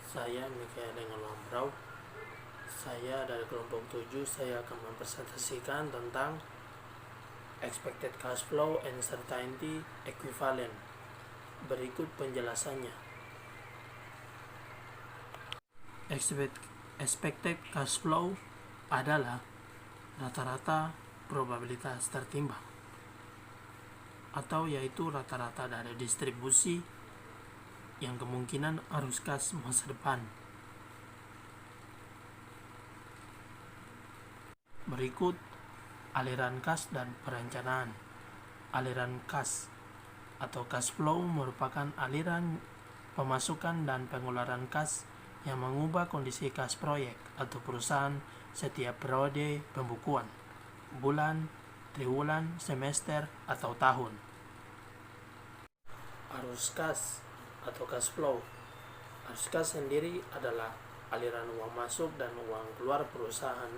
Saya Mikael Lambrau. Saya dari kelompok 7. Saya akan mempresentasikan tentang expected cash flow and certainty equivalent. Berikut penjelasannya. Expected cash flow adalah rata-rata probabilitas tertimbang, atau yaitu rata-rata dari distribusi yang kemungkinan arus kas masa depan. Berikut aliran kas dan perencanaan. Aliran kas atau cash flow merupakan aliran pemasukan dan pengeluaran kas yang mengubah kondisi kas proyek atau perusahaan setiap periode pembukuan, bulan, triwulan, semester, atau tahun. Arus kas atau cash flow. Arus kas sendiri adalah aliran uang masuk dan uang keluar perusahaan.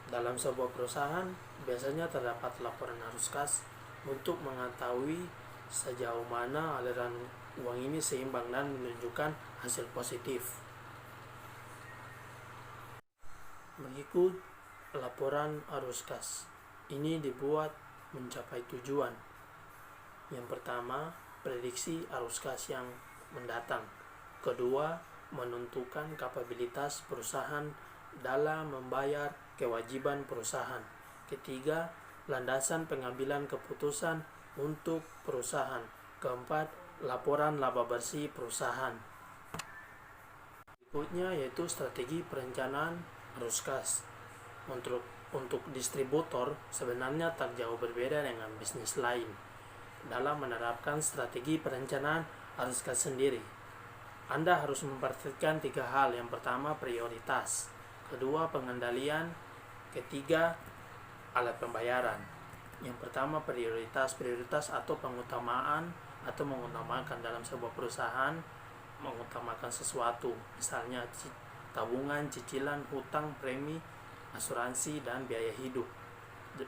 Dalam sebuah perusahaan, biasanya terdapat laporan arus kas untuk mengetahui sejauh mana aliran uang ini seimbang dan menunjukkan hasil positif. Berikut laporan arus kas. Ini dibuat mencapai tujuan. Yang pertama, prediksi arus kas yang mendatang. Kedua, menentukan kapabilitas perusahaan dalam membayar kewajiban perusahaan. Ketiga, landasan pengambilan keputusan untuk perusahaan. Keempat, laporan laba bersih perusahaan. Berikutnya yaitu strategi perencanaan arus kas. Untuk distributor sebenarnya tak jauh berbeda dengan bisnis lain dalam menerapkan strategi perencanaan arus kas sendiri. Anda harus memperhatikan 3 hal. Yang pertama, prioritas. Kedua, pengendalian. Ketiga, alat pembayaran. Yang pertama, prioritas atau pengutamaan atau mengutamakan dalam sebuah perusahaan, mengutamakan sesuatu, misalnya tabungan, cicilan, hutang, premi, asuransi, dan biaya hidup.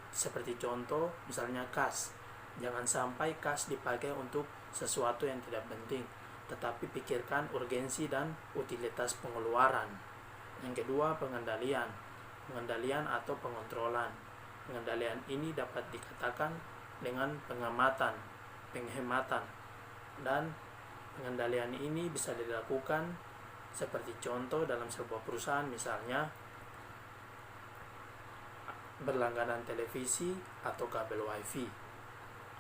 Seperti contoh, misalnya kas. Jangan sampai kas dipakai untuk sesuatu yang tidak penting, tetapi pikirkan urgensi dan utilitas pengeluaran. Yang kedua, pengendalian atau pengontrolan. Pengendalian ini dapat dikatakan dengan penghematan, dan pengendalian ini bisa dilakukan seperti contoh dalam sebuah perusahaan, misalnya berlangganan televisi atau kabel wifi.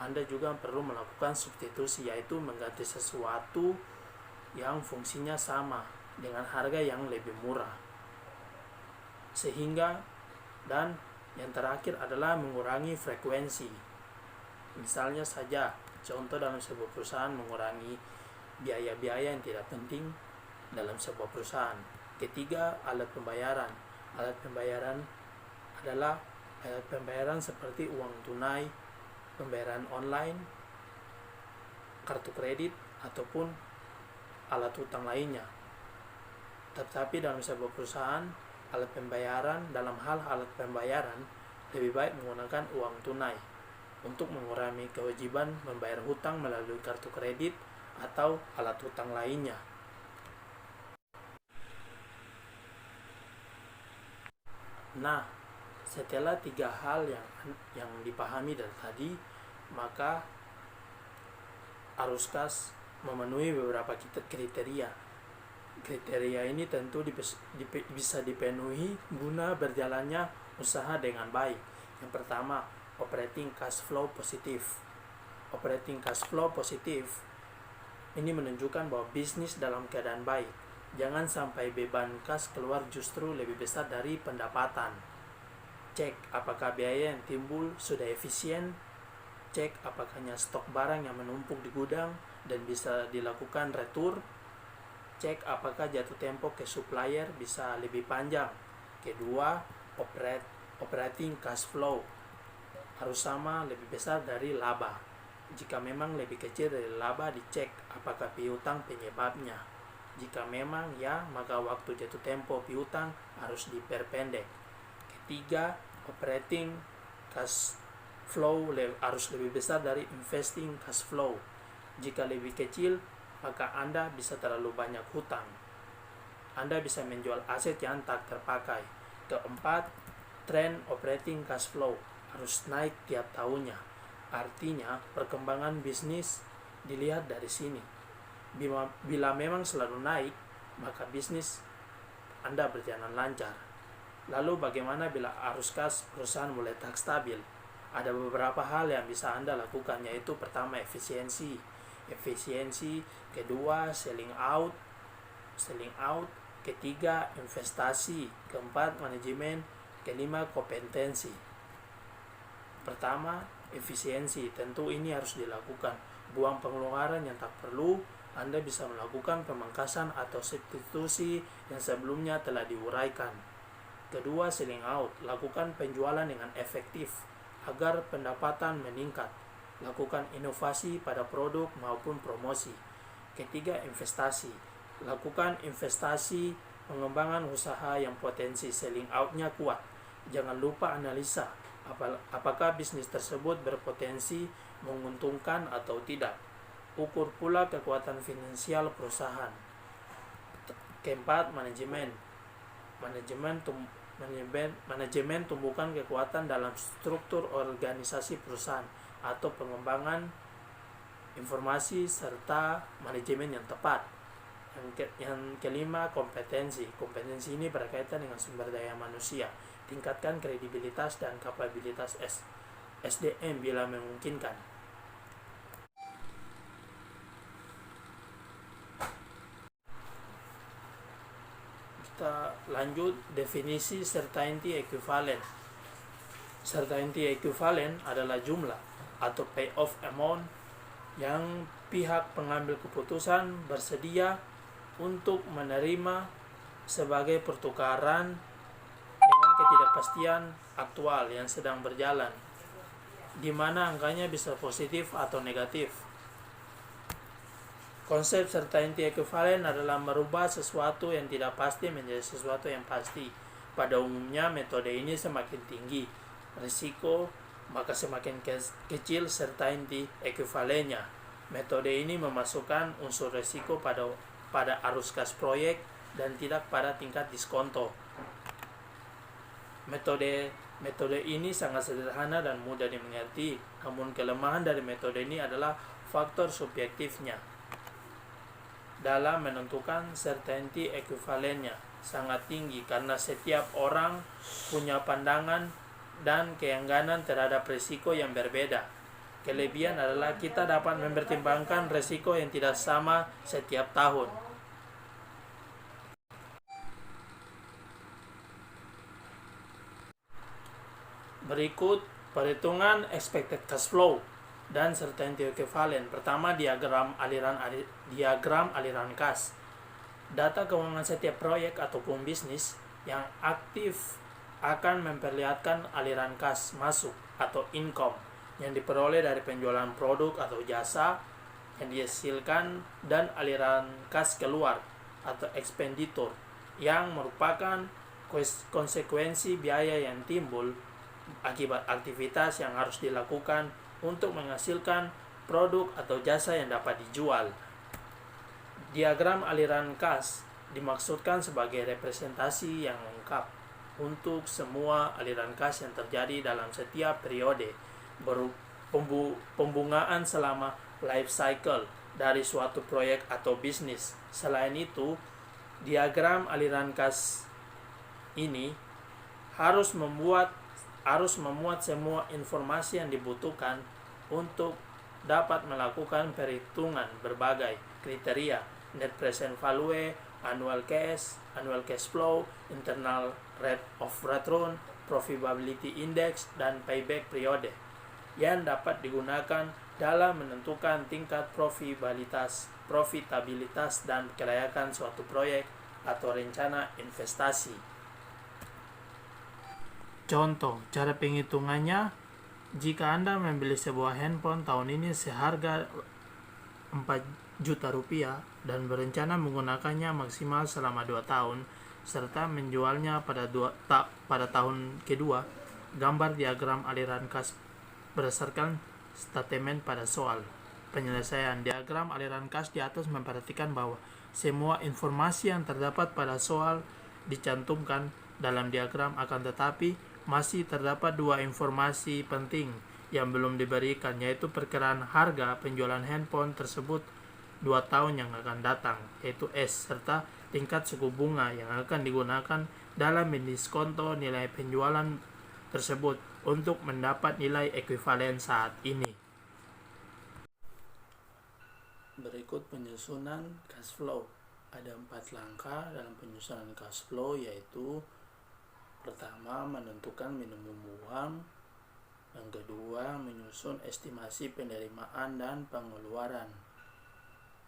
Anda juga perlu melakukan substitusi, yaitu mengganti sesuatu yang fungsinya sama dengan harga yang lebih murah. Dan yang terakhir adalah mengurangi frekuensi. Misalnya saja, contoh dalam sebuah perusahaan mengurangi biaya-biaya yang tidak penting dalam sebuah perusahaan. Ketiga, alat pembayaran. Alat pembayaran adalah alat pembayaran seperti uang tunai, pembayaran online, kartu kredit, ataupun alat hutang lainnya. Tetapi dalam sebuah perusahaan, dalam hal alat pembayaran lebih baik menggunakan uang tunai untuk mengurangi kewajiban membayar hutang melalui kartu kredit atau alat hutang lainnya. Nah, setelah 3 hal yang dipahami dari tadi, maka arus kas memenuhi beberapa kriteria. Kriteria ini tentu bisa dipenuhi guna berjalannya usaha dengan baik. Yang pertama, operating cash flow positif. Operating cash flow positif ini menunjukkan bahwa bisnis dalam keadaan baik. Jangan sampai beban kas keluar justru lebih besar dari pendapatan. Cek apakah biaya yang timbul sudah efisien. Cek apakahnya stok barang yang menumpuk di gudang dan bisa dilakukan retur. Cek apakah jatuh tempo ke supplier bisa lebih panjang. Kedua, operating cash flow harus sama lebih besar dari laba. Jika memang lebih kecil dari laba, dicek apakah piutang penyebabnya. Jika memang ya, maka waktu jatuh tempo piutang harus diperpendek. Ketiga, operating cash flow harus lebih besar dari investing cash flow. Jika lebih kecil, maka Anda bisa terlalu banyak hutang. Anda bisa menjual aset yang tak terpakai. Keempat, trend operating cash flow harus naik tiap tahunnya. Artinya, perkembangan bisnis dilihat dari sini. Bila memang selalu naik, maka bisnis Anda berjalan lancar. Lalu bagaimana bila arus kas perusahaan mulai tak stabil? Ada beberapa hal yang bisa Anda lakukan, yaitu pertama efisiensi, kedua selling out, ketiga investasi, keempat manajemen, kelima kompetensi. Pertama, efisiensi. Tentu ini harus dilakukan. Buang pengeluaran yang tak perlu. Anda bisa melakukan pemangkasan atau substitusi yang sebelumnya telah diuraikan. Kedua, selling out. Lakukan penjualan dengan efektif agar pendapatan meningkat. Lakukan inovasi pada produk maupun promosi. Ketiga, investasi. Lakukan investasi pengembangan usaha yang potensi selling out-nya kuat. Jangan lupa analisa apakah bisnis tersebut berpotensi menguntungkan atau tidak. Ukur pula kekuatan finansial perusahaan. Keempat, manajemen tumbuhkan kekuatan dalam struktur organisasi perusahaan atau pengembangan informasi serta manajemen yang tepat. Yang kelima, kompetensi ini berkaitan dengan sumber daya manusia. Tingkatkan kredibilitas dan kapabilitas SDM bila memungkinkan. Kita lanjut definisi certainty equivalent. Certainty equivalent adalah jumlah atau payoff amount yang pihak pengambil keputusan bersedia untuk menerima sebagai pertukaran dengan ketidakpastian aktual yang sedang berjalan, di mana angkanya bisa positif atau negatif. Konsep certainty equivalent adalah merubah sesuatu yang tidak pasti menjadi sesuatu yang pasti. Pada umumnya, metode ini semakin tinggi risiko, maka semakin kecil certainty equivalentnya. Metode ini memasukkan unsur risiko pada arus kas proyek dan tidak pada tingkat diskonto. Metode ini sangat sederhana dan mudah dimengerti, namun kelemahan dari metode ini adalah faktor subjektifnya dalam menentukan certainty equivalentnya sangat tinggi karena setiap orang punya pandangan dan keengganan terhadap risiko yang berbeda. Kelebihan adalah kita dapat mempertimbangkan risiko yang tidak sama setiap tahun. Berikut perhitungan expected cash flow dan certainty equivalent. Pertama, diagram aliran kas. Data keuangan setiap proyek ataupun bisnis yang aktif akan memperlihatkan aliran kas masuk atau income yang diperoleh dari penjualan produk atau jasa yang dihasilkan, dan aliran kas keluar atau expenditure yang merupakan konsekuensi biaya yang timbul akibat aktivitas yang harus dilakukan untuk menghasilkan produk atau jasa yang dapat dijual. Diagram aliran kas dimaksudkan sebagai representasi yang lengkap untuk semua aliran kas yang terjadi dalam setiap periode pembungaan selama life cycle dari suatu proyek atau bisnis. Selain itu, diagram aliran kas ini harus memuat semua informasi yang dibutuhkan untuk dapat melakukan perhitungan berbagai kriteria: net present value, annual cash flow, internal rate of return, profitability index, dan payback period yang dapat digunakan dalam menentukan tingkat profitabilitas dan kelayakan suatu proyek atau rencana investasi. Contoh, cara penghitungannya: jika Anda membeli sebuah handphone tahun ini seharga 4 juta rupiah dan berencana menggunakannya maksimal selama 2 tahun, serta menjualnya pada tahun kedua, gambar diagram aliran kas berdasarkan statement pada soal. Penyelesaian diagram aliran kas di atas memperhatikan bahwa semua informasi yang terdapat pada soal dicantumkan dalam diagram, akan tetapi masih terdapat dua informasi penting yang belum diberikan, yaitu perkiraan harga penjualan handphone tersebut 2 tahun yang akan datang, yaitu S, serta tingkat suku bunga yang akan digunakan dalam mendiskonto nilai penjualan tersebut untuk mendapat nilai ekuivalen saat ini. Berikut penyusunan cash flow. Ada 4 langkah dalam penyusunan cash flow, yaitu pertama, menentukan minimum uang. Yang kedua, menyusun estimasi penerimaan dan pengeluaran.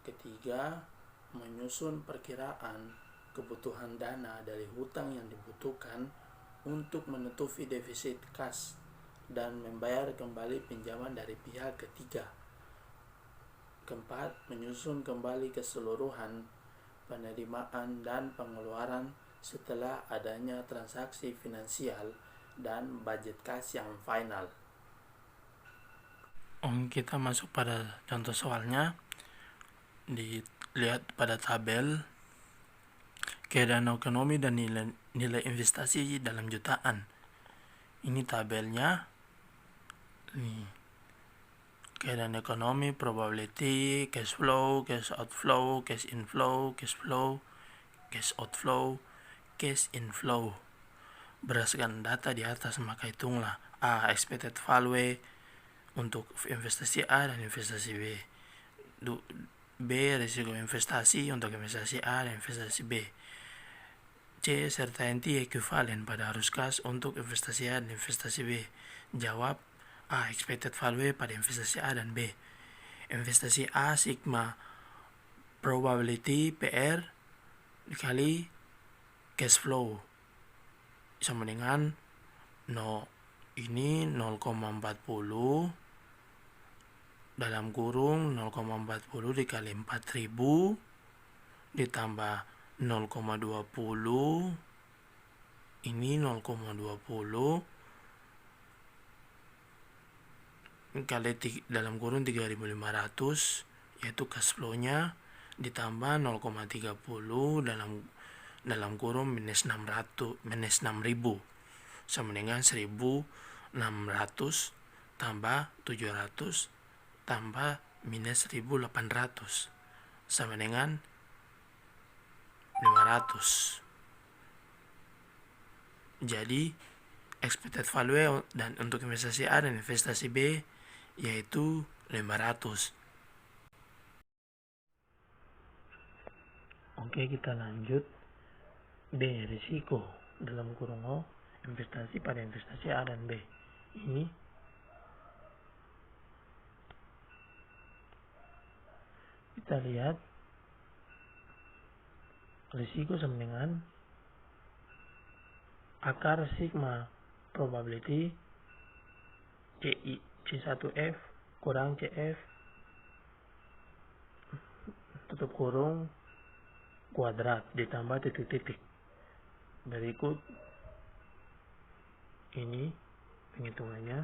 Ketiga, menyusun perkiraan kebutuhan dana dari hutang yang dibutuhkan untuk menutupi defisit kas dan membayar kembali pinjaman dari pihak ketiga. Keempat, menyusun kembali keseluruhan penerimaan dan pengeluaran setelah adanya transaksi finansial dan budget kas yang final. Kita masuk pada contoh soalnya. Dilihat pada tabel keadaan ekonomi dan nilai investasi dalam jutaan. Ini tabelnya. Keadaan ekonomi, probability, cash flow, cash outflow, cash inflow, cash flow, cash outflow, cash inflow. Berdasarkan data di atas, maka hitunglah A, expected value untuk investasi A dan investasi B. B, risiko investasi untuk investasi A dan investasi B. C, certainty equivalent pada arus kas untuk investasi A dan investasi B. Jawab A, expected value pada investasi A dan B. Investasi A sigma probability PR dikali cash flow sama dengan ini 0,40 dalam kurung 0,40 dikali 4000 ditambah 0,20 ini 0,20 kali dalam kurung 3.500, yaitu cash flow-nya, ditambah 0,30 dalam kurung minus 600 minus 6.000 sama dengan 1.600 tambah 700 tambah minus 1.800 sama dengan 500. Jadi expected value dan untuk investasi A dan investasi B yaitu 500. Oke, kita lanjut. B, risiko dalam kurung O, investasi pada investasi A dan B. Ini kita lihat risiko sama dengan akar sigma probability C1F kurang CF tutup kurung kuadrat ditambah titik-titik. Berikut ini penghitungannya.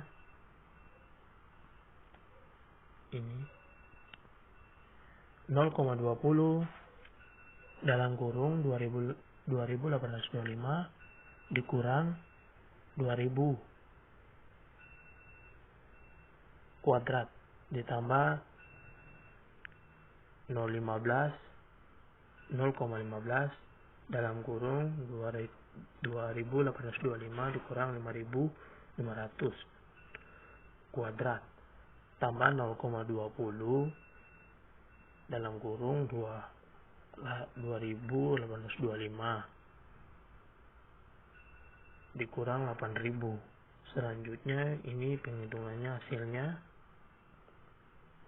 Ini 0,20 dalam kurung 2825 dikurang 2000 kuadrat ditambah 0,15 dalam kurung 2825 dikurang 5500 kuadrat tambah 0,20 dalam kurung 2825 dikurang 8000. Selanjutnya ini penghitungannya,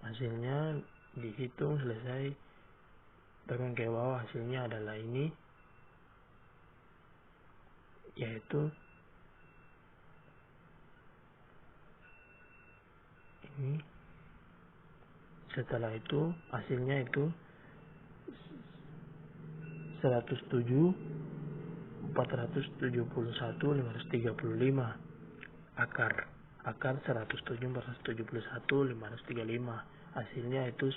hasilnya dihitung selesai, turun ke bawah, hasilnya adalah ini, yaitu ini. Setelah itu hasilnya itu 107.471.535 akar 107.471.535. Hasilnya itu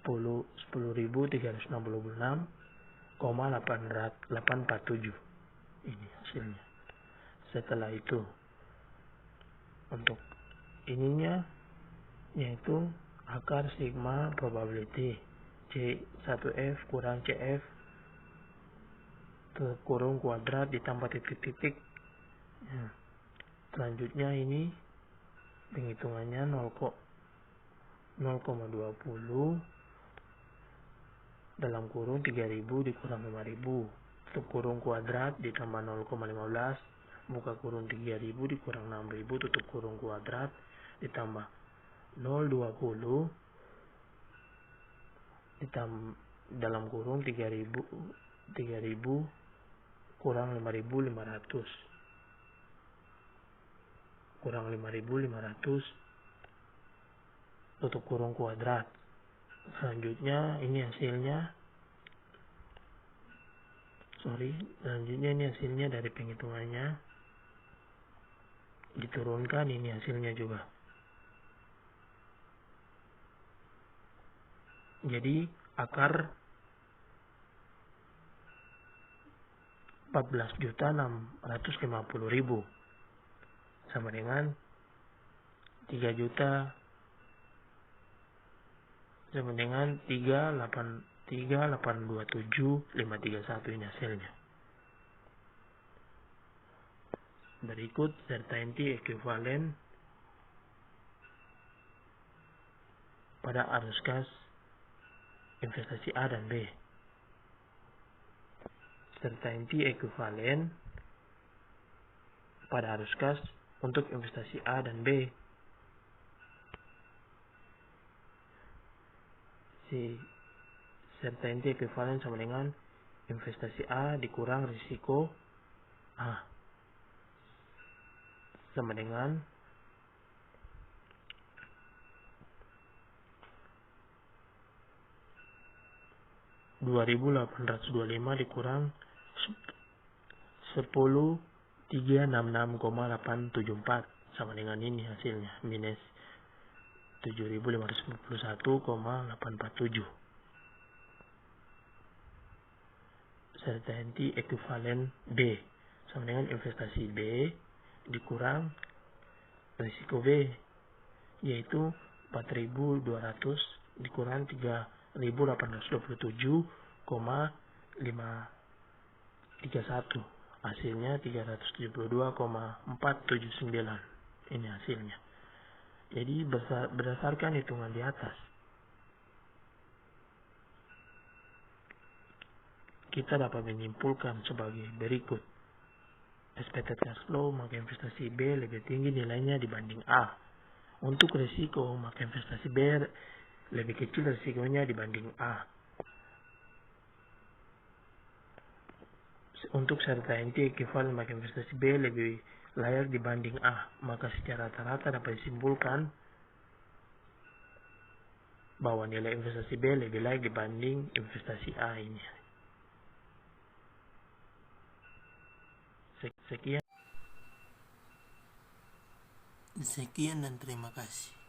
10.366,847. Ini hasilnya. Setelah itu untuk ininya yaitu akar sigma probability C1F kurang CF kurung kuadrat ditambah titik-titik. Selanjutnya ini penghitungannya 0,20 dalam kurung 3000 dikurang 5000 tutup kurung kuadrat ditambah 0,15 buka kurung 3000 dikurang 6000 tutup kurung kuadrat ditambah 0,20 dalam kurung 3000 kurang 5500 kurang 5500 tutup kurung kuadrat. Selanjutnya ini hasilnya dari penghitungannya diturunkan, ini hasilnya juga. Jadi akar 14.650.000 sama dengan 3.827.531 ini hasilnya. Berikut certainty equivalent pada arus kas investasi A dan B. Certainty equivalent pada arus kas untuk investasi A dan B. Certainty equivalent sama dengan investasi A dikurang risiko A sama dengan 2.825 dikurang 10.366,874 sama dengan ini hasilnya minus 7.551,847. Certainty equivalent B sama dengan investasi B dikurang risiko B yaitu 4.200 dikurang 3.827,531 hasilnya 372,479. Ini hasilnya. Jadi berdasarkan hitungan di atas kita dapat menyimpulkan sebagai berikut. Expected cash flow maka investasi B lebih tinggi nilainya dibanding A. Untuk risiko maka investasi B lebih kecil risikonya dibanding A. Untuk certainty equivalent maka investasi B lebih layak dibanding A. Maka secara rata-rata dapat disimpulkan bahwa nilai investasi B lebih layak dibanding investasi A ini. Sekian dan terima kasih.